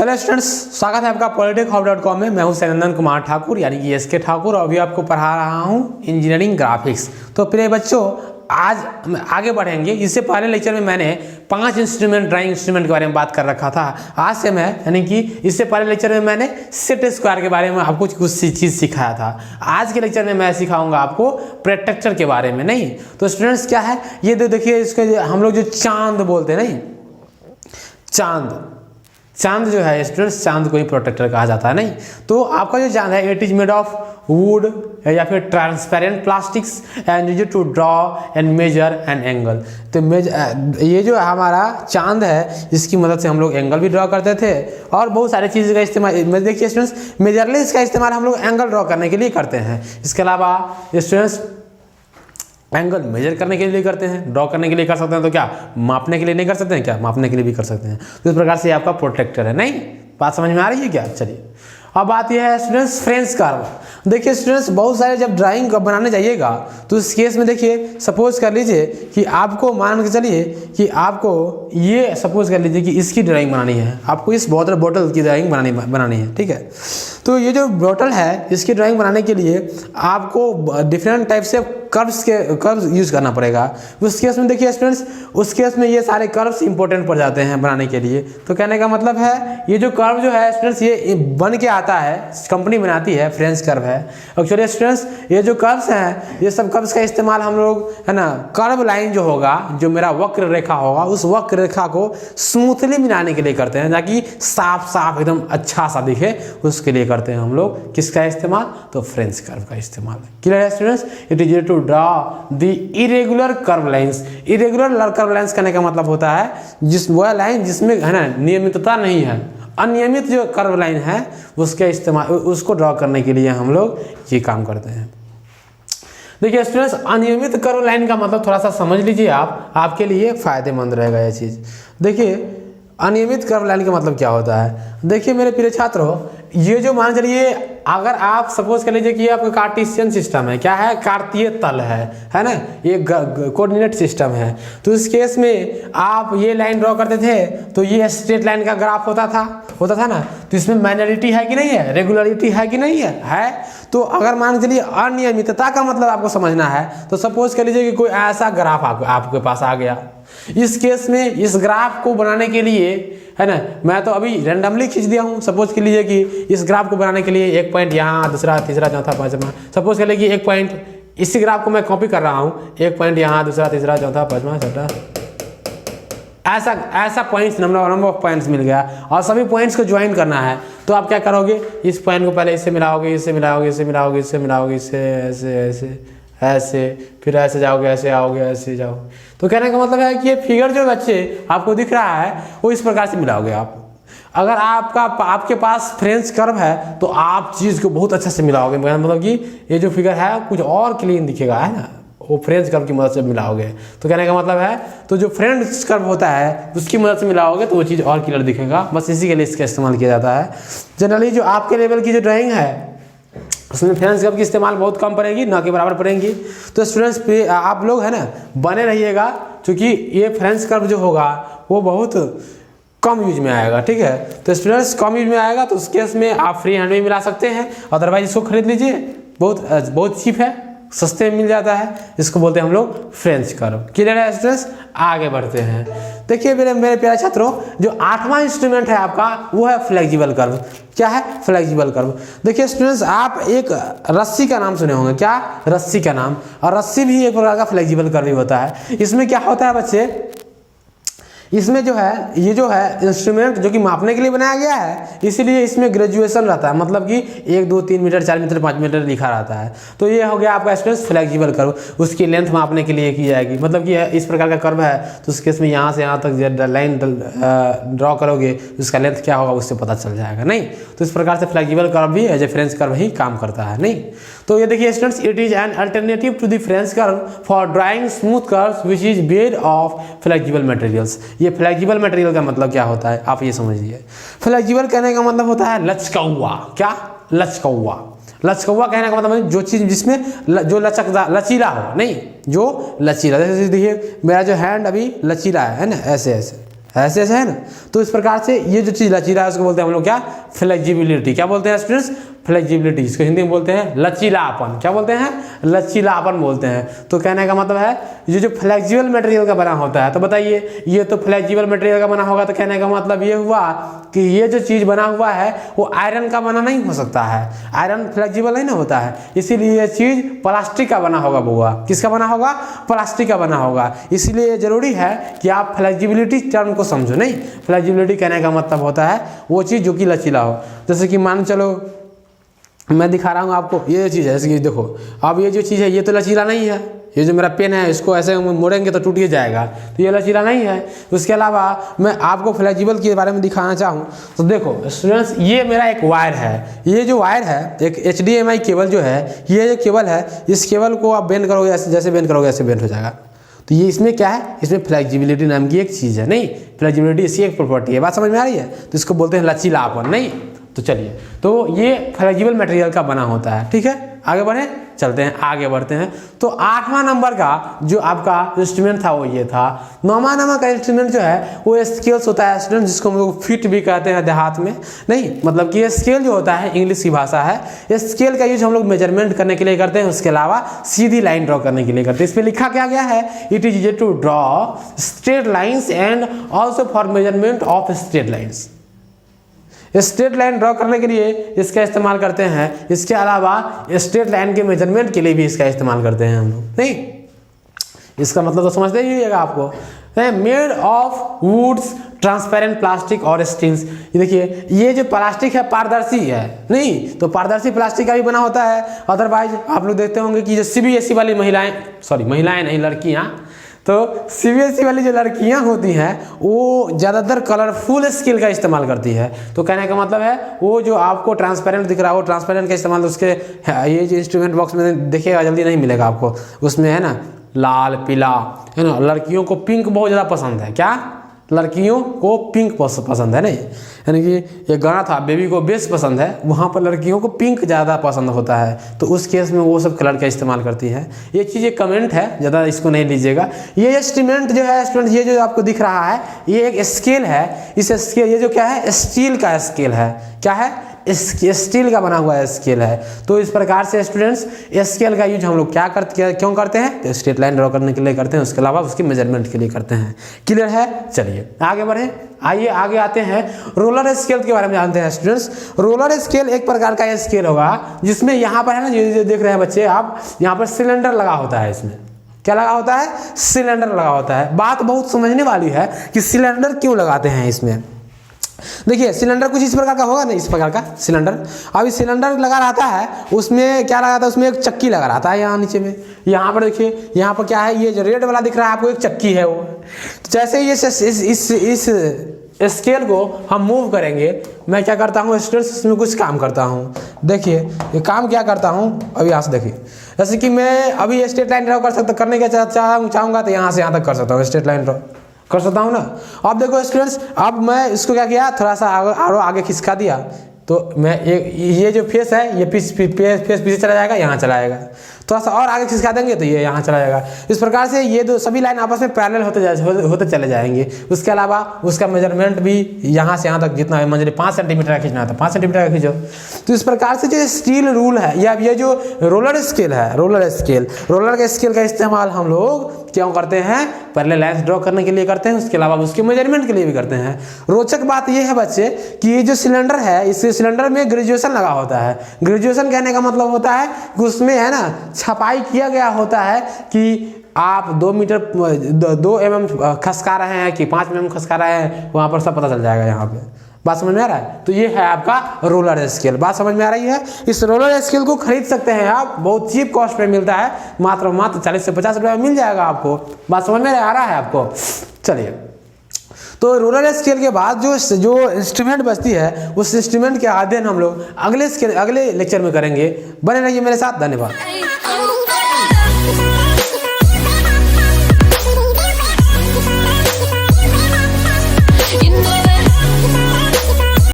Hello students, स्वागत है आपका politicshop.com में। मैं हूं सैनंदन कुमार ठाकुर यानी कि एस के ठाकुर और अभी आपको पढ़ा रहा हूं इंजीनियरिंग ग्राफिक्स। तो प्रिय बच्चों, आज आगे बढ़ेंगे। इससे पहले लेक्चर में मैंने 5 इंस्ट्रूमेंट, ड्राइंग इंस्ट्रूमेंट के बारे में बात कर रखा था। आज से मैं यानी कि इससे पहले लेक्चर में मैंने सेट स्क्वायर के बारे में आपको कुछ चीज़ सिखाया था। आज के लेक्चर में मैं सिखाऊंगा आपको प्रोट्रैक्टर के बारे में। नहीं तो स्टूडेंट्स क्या है ये, देखिए इसको हम लोग जो चांद बोलते हैं, नहीं चांद जो है स्टूडेंट्स, चांद को ही प्रोटेक्टर कहा जाता है। नहीं तो आपका जो चांद है it is made of wood या फिर transparent plastics and use to draw and measure an angle. तो ये जो हमारा चांद है इसकी मदद से हम लोग एंगल भी ड्रॉ करते थे और बहुत सारी चीज़ का इस्तेमाल। देखिए स्टूडेंट्स, मेजरली इसका इस्तेमाल हम लोग एंगल ड्रॉ करने के लिए करते हैं। इसके अलावा स्टूडेंट्स एंगल मेजर करने के लिए करते हैं, ड्रॉ करने के लिए कर सकते हैं। तो क्या मापने के लिए नहीं कर सकते हैं? क्या मापने के लिए भी कर सकते हैं। तो इस प्रकार से ये आपका प्रोट्रैक्टर है। नहीं बात समझ में आ रही है क्या? चलिए अब बात यह है स्टूडेंट्स फ्रेंच कर्व। देखिए स्टूडेंट्स, बहुत सारे जब ड्राइंग बनाने जाइएगा तो इस केस में देखिए सपोज कर लीजिए कि आपको मान के चलिए कि आपको ये सपोज कर लीजिए कि इसकी ड्राइंग बनानी है, आपको इस बोतल की ड्राइंग बनानी है। ठीक है, तो ये जो बोतल है इसकी ड्राइंग बनाने के लिए आपको डिफरेंट टाइप से कर्व्स यूज करना पड़ेगा। उस केस में देखिए स्टूडेंट्स, उस केस में ये सारे कर्व्स इंपॉर्टेंट पड़ जाते हैं बनाने के लिए। तो कहने का मतलब है ये जो कर्व जो है स्टूडेंट्स ये बन के आता है, कंपनी बनाती है, फ्रेंच कर्व है। एक्चुअली स्टूडेंट्स ये जो कर्व्स हैं ये सब कर्व्स का इस्तेमाल हम लोग है ना, कर्व लाइन जो होगा, जो मेरा वक्र रेखा होगा, उस वक्र रेखा को स्मूथली मिलाने के लिए करते हैं ताकि साफ एकदम अच्छा सा दिखे, उसके लिए करते हैं हम लोग किसका इस्तेमाल? तो फ्रेंच कर्व का इस्तेमाल। क्लियर है students? It is to draw the irregular curve lines. Irregular curve lines करने का मतलब होता है वह लाइन जिसमें है ना नियमितता नहीं है, अनियमित जो कर्व लाइन है उसके इस्तेमाल, उसको ड्रॉ करने के लिए हम लोग ये काम करते हैं। देखिए स्टूडेंट्स, अनियमित कर्व लाइन का मतलब थोड़ा सा समझ लीजिए आप, आपके लिए फायदेमंद रहेगा ये चीज़। देखिए अनियमित कर्व लाइन का मतलब क्या होता है? देखिए मेरे प्रिय छात्रों, ये जो मान चलिए अगर आप सपोज कर लीजिए कि आपका कार्टेशियन सिस्टम है, क्या है? कार्तीय तल है ना, ये कोऑर्डिनेट सिस्टम है। तो इस केस में आप ये लाइन ड्रॉ करते थे तो ये स्ट्रेट लाइन का ग्राफ होता था ना। तो इसमें मैनरिटी है कि नहीं है, रेगुलरिटी है कि नहीं है? तो अगर मान चलिए अनियमितता का मतलब आपको समझना है तो सपोज कर लीजिए कि कोई ऐसा ग्राफ आपके पास आ गया। इस केस में इस ग्राफ को बनाने के लिए है ना, मैं तो अभी रैंडमली खींच दिया हूँ। सपोज कर लीजिए कि इस ग्राफ को बनाने के लिए एक पॉइंट यहाँ, दूसरा, तीसरा, चौथा, पांचवा। सपोज कर लीजिए एक पॉइंट, इसी ग्राफ को मैं कॉपी कर रहा हूँ, एक पॉइंट यहाँ, दूसरा, तीसरा, चौथा, पांचवा, छठा, ऐसा पॉइंट्स, नंबर ऑफ पॉइंट्स मिल गया और सभी पॉइंट्स को ज्वाइन करना है। तो आप क्या करोगे? इस पॉइंट को पहले इससे मिलाओगे, इससे मिलाओगे, इससे मिलाओगे, इससे मिलाओगे, इससे ऐसे, फिर ऐसे जाओगे, ऐसे आओगे, ऐसे जाओगे। तो कहने का मतलब है कि ये फिगर जो बच्चे आपको दिख रहा है वो इस प्रकार से मिलाओगे आप। अगर आपके पास फ्रेंच कर्व है तो आप चीज़ को बहुत अच्छे से मिलाओगे, मतलब कि ये जो फिगर है कुछ और क्लीन दिखेगा, है ना, वो फ्रेंच कर्व की मदद से मिलाओगे। तो कहने का मतलब है तो जो फ्रेंच कर्व होता है उसकी मदद से मिलाओगे तो वो चीज़ और क्लियर दिखेगा। बस इसी के लिए इसका इस्तेमाल किया जाता है। जनरली जो आपके लेवल की जो ड्राइंग है उसमें फ्रेंच कर्व की इस्तेमाल बहुत कम पड़ेगी, ना के बराबर पड़ेंगी। तो स्टूडेंट्स आप लोग है ना बने रहिएगा, क्योंकि ये फ्रेंच कर्व जो होगा वो बहुत कम यूज में आएगा। ठीक है, तो स्टूडेंट्स कम यूज में आएगा तो उस केस में आप फ्री हैंड में मिला सकते हैं, अदरवाइज इसको खरीद लीजिए, बहुत चीप है, सस्ते में मिल जाता है। इसको बोलते हैं हम लोग फ्रेंच कर्व। क्लियर है स्टूडेंट्स? आगे बढ़ते हैं। देखिए मेरे प्यारे छात्रों, जो 8वां इंस्ट्रूमेंट है आपका वो है फ्लेक्सिबल कर्व। क्या है? Flexible curve. देखिए स्टूडेंट्स, आप एक रस्सी का नाम सुने होंगे। क्या? रस्सी का नाम। और रस्सी भी एक प्रकार का फ्लेक्सिबल कर्व ही होता है। इसमें क्या होता है बच्चे, इसमें जो है ये जो है इंस्ट्रूमेंट जो कि मापने के लिए बनाया गया है, इसीलिए इसमें ग्रेजुएशन रहता है, मतलब कि 1, 2, 3 मीटर, 4 मीटर, 5 मीटर लिखा रहता है। तो ये हो गया आपका स्टूडेंट्स फ्लेक्सिबल कर्व। उसकी लेंथ मापने के लिए की जाएगी, मतलब कि इस प्रकार का कर्व है तो उसके इसमें यहाँ से यहाँ तक लाइन ड्रॉ करोगे उसका लेंथ क्या होगा उससे पता चल जाएगा। नहीं तो इस प्रकार से फ्लेक्सिबल कर्व भी एज ए फ्रेंच कर्व ही काम करता है। नहीं तो ये देखिए students, it is an alternative to the French curve for drawing smooth curves which is made of flexible materials. ये फ्लेक्सिबल मटेरियल का मतलब क्या होता है आप ये समझिए। फ्लेक्सिबल कहने का मतलब होता है लचका हुआ। क्या? लचका हुआ। लचका कहने का मतलब जो चीज़ जिसमें जो लचीला हो, नहीं जो लचीला। जैसे देखिए मेरा जो हैंड अभी लचीला है ना, ऐसे ऐसे है ना। तो इस प्रकार से ये जो चीज़ लचीला है उसको बोलते हैं हम लोग क्या, फ्लेक्सिबिलिटी। क्या बोलते हैं स्टूडेंट्स, फ्लेक्सिबिलिटी। इसको हिंदी में बोलते हैं लचीलापन। क्या बोलते हैं, लचीलापन बोलते हैं। तो कहने का मतलब है ये जो फ्लेक्सिबल मटेरियल का बना होता है, तो बताइए ये तो फ्लेक्सिबल मटेरियल का बना होगा, तो कहने का मतलब ये हुआ कि ये जो चीज़ बना हुआ है वो आयरन का बना नहीं हो सकता है, आयरन फ्लेक्सिबल नहीं ना होता है, इसीलिए ये चीज़ प्लास्टिक का बना होगा बुआ। किसका बना होगा, प्लास्टिक का बना होगा। इसीलिए जरूरी है कि आप फ्लेक्सिबिलिटी टर्म को समझो। नहीं, फ्लेक्सिबिलिटी कहने का मतलब होता है वो चीज़ जो कि लचीला हो। जैसे कि मान चलो मैं दिखा रहा हूँ आपको, ये चीज़ है, जैसे कि देखो अब ये जो चीज़ है ये तो लचीला नहीं है। ये जो मेरा पेन है इसको ऐसे मोड़ेंगे तो टूट ही जाएगा, तो ये लचीला नहीं है। उसके अलावा मैं आपको फ्लेक्सिबल के बारे में दिखाना चाहूँ तो देखो स्टूडेंट्स, ये मेरा एक वायर है। ये जो वायर है एक HDMI केबल जो है, ये जो केबल है, इस केबल को आप बेंड करोगे जैसे बेंड करोगे ऐसे बेंड हो जाएगा। तो ये इसमें क्या है, इसमें फ्लेक्सिबिलिटी नाम की एक चीज़ है। नहीं, फ्लेक्सिबिलिटी इसकी एक प्रॉपर्टी है। बात समझ में आ रही है। तो इसको बोलते हैं लचीलापन। नहीं, तो चलिए, तो ये फ्लेक्सिबल मटेरियल का बना होता है। ठीक है, आगे बढ़े, चलते हैं, आगे बढ़ते हैं। तो 8वां नंबर का जो आपका इंस्ट्रूमेंट था वो ये था। 9वां नंबर का इंस्ट्रूमेंट जो है वो स्केल्स होता है स्टूडेंट, जिसको हम लोग फिट भी कहते हैं देहात में। नहीं, मतलब कि ये स्केल जो होता है इंग्लिश की भाषा है, ये स्केल का यूज हम लोग मेजरमेंट करने के लिए करते हैं। उसके अलावा सीधी लाइन ड्रॉ करने के लिए करते हैं। इस पर लिखा क्या गया है, it is used to draw straight lines and also for measurement of straight lines. Straight line draw करने के लिए इसका इस्तेमाल करते हैं। इसके अलावा स्ट्रेट लाइन के मेजरमेंट के लिए भी इसका इस्तेमाल करते हैं हम लोग। नहीं, इसका मतलब तो समझते ही होगा आपको। Made of woods, transparent plastic और स्टील्स। ये देखिए, ये जो प्लास्टिक है पारदर्शी है। नहीं, तो पारदर्शी प्लास्टिक का भी बना होता है। अदरवाइज आप लोग देखते होंगे कि जो CBSE वाली महिलाएं नहीं, लड़कियां, तो CBSE वाली जो लड़कियां होती हैं वो ज़्यादातर कलरफुल स्केल का इस्तेमाल करती है। तो कहने का मतलब है वो जो आपको ट्रांसपेरेंट दिख रहा है वो ट्रांसपेरेंट का इस्तेमाल उसके ये जो इंस्ट्रूमेंट बॉक्स में देखिएगा जल्दी नहीं मिलेगा आपको। उसमें है ना लाल, पीला, है ना। लड़कियों को पिंक बहुत ज़्यादा पसंद है। क्या, लड़कियों को पिंक पसंद है। नहीं, यानी कि एक गाना था बेबी को बेस पसंद है, वहाँ पर लड़कियों को पिंक ज़्यादा पसंद होता है। तो उस केस में वो सब कलर का इस्तेमाल करती है। ये चीज़ एक कमेंट है, ज़्यादा इसको नहीं लीजिएगा। ये इंस्ट्रूमेंट जो है स्टूडेंट, ये जो आपको दिख रहा है ये एक स्केल है। इस स्केल, ये जो क्या है, स्टील का स्केल है। क्या है, स्टील का बना हुआ स्केल है। तो इस प्रकार से स्टूडेंट्स स्केल का यूज हम लोग क्यों करते हैं, तो स्ट्रेट लाइन ड्रॉ करने के लिए करते हैं। उसके अलावा उसकी मेजरमेंट के लिए करते हैं। क्लियर है, चलिए आगे बढ़े। आइए आगे आते हैं, रोलर स्केल के बारे में जानते हैं स्टूडेंट्स। रोलर स्केल एक प्रकार का स्केल होगा जिसमें यहाँ पर है ना, ये देख रहे हैं बच्चे आप, यहाँ पर सिलेंडर लगा होता है। इसमें क्या लगा होता है, सिलेंडर लगा होता है। बात बहुत समझने वाली है कि सिलेंडर क्यों लगाते हैं इसमें। देखिए, सिलेंडर कुछ इस प्रकार का होगा ना, इस प्रकार का सिलेंडर। अभी सिलेंडर लगा रहता है, उसमें क्या लगा था, उसमें एक चक्की लगा रहता है यहाँ नीचे में। यहाँ पर देखिए, यहाँ पर क्या है, ये जो रेड वाला दिख रहा है आपको एक चक्की है वो। तो जैसे ये इस स्केल को हम मूव करेंगे, मैं क्या करता हूँ स्टूडेंट्स, इसमें कुछ काम करता हूँ। देखिए ये काम क्या करता हूँ, अभी यहाँ से देखिए, जैसे कि मैं अभी स्ट्रेट लाइन ड्रॉ करने के चाहूँगा तो यहाँ से यहाँ तक कर सकता हूँ, स्ट्रेट लाइन ड्रॉ कर सकता हूँ ना। अब देखो स्टूडेंट्स, अब मैं इसको क्या किया, थोड़ा सा आगे खिसका दिया, तो मैं ये जो फेस है ये फेस पीछे चला जाएगा, यहाँ चला जाएगा। थोड़ा सा और आगे खिसका देंगे तो ये यहाँ चला जाएगा। इस प्रकार से ये दो सभी लाइन आपस में पैरेलल होते चले जाएंगे। उसके अलावा उसका मेजरमेंट भी यहाँ से यहाँ तक जितना है, मुझे 5 सेंटीमीटर का खींचना था, 5 सेंटीमीटर का खींचो। तो इस प्रकार से जो स्टील रूल है या ये जो रोलर स्केल है, रोलर के स्केल का इस्तेमाल हम लोग क्यों करते हैं, पहले लाइन्स ड्रॉ करने के लिए करते हैं, उसके अलावा उसके मेजरमेंट के लिए भी करते हैं। रोचक बात यह है बच्चे कि ये जो सिलेंडर है, इस सिलेंडर में ग्रेजुएशन लगा होता है। ग्रेजुएशन कहने का मतलब होता है कि उसमें है ना छपाई किया गया होता है कि आप 2 mm खसका रहे हैं कि 5 mm खसका रहे हैं, वहाँ पर सब पता चल जाएगा यहाँ पे। बात समझ में आ रहा है। तो ये है आपका रोलर स्केल। बात समझ में आ रही है। इस रोलर स्केल को खरीद सकते हैं आप, बहुत चीप कॉस्ट पे मिलता है, मात्र 40 से 50 रुपये में मिल जाएगा आपको। बात समझ में आ रहा है आपको। चलिए, तो रोलर स्केल के बाद जो इंस्ट्रूमेंट बचती है, उस इंस्ट्रूमेंट के अध्ययन हम लोग अगले लेक्चर में करेंगे। बने रहिए मेरे साथ। धन्यवाद।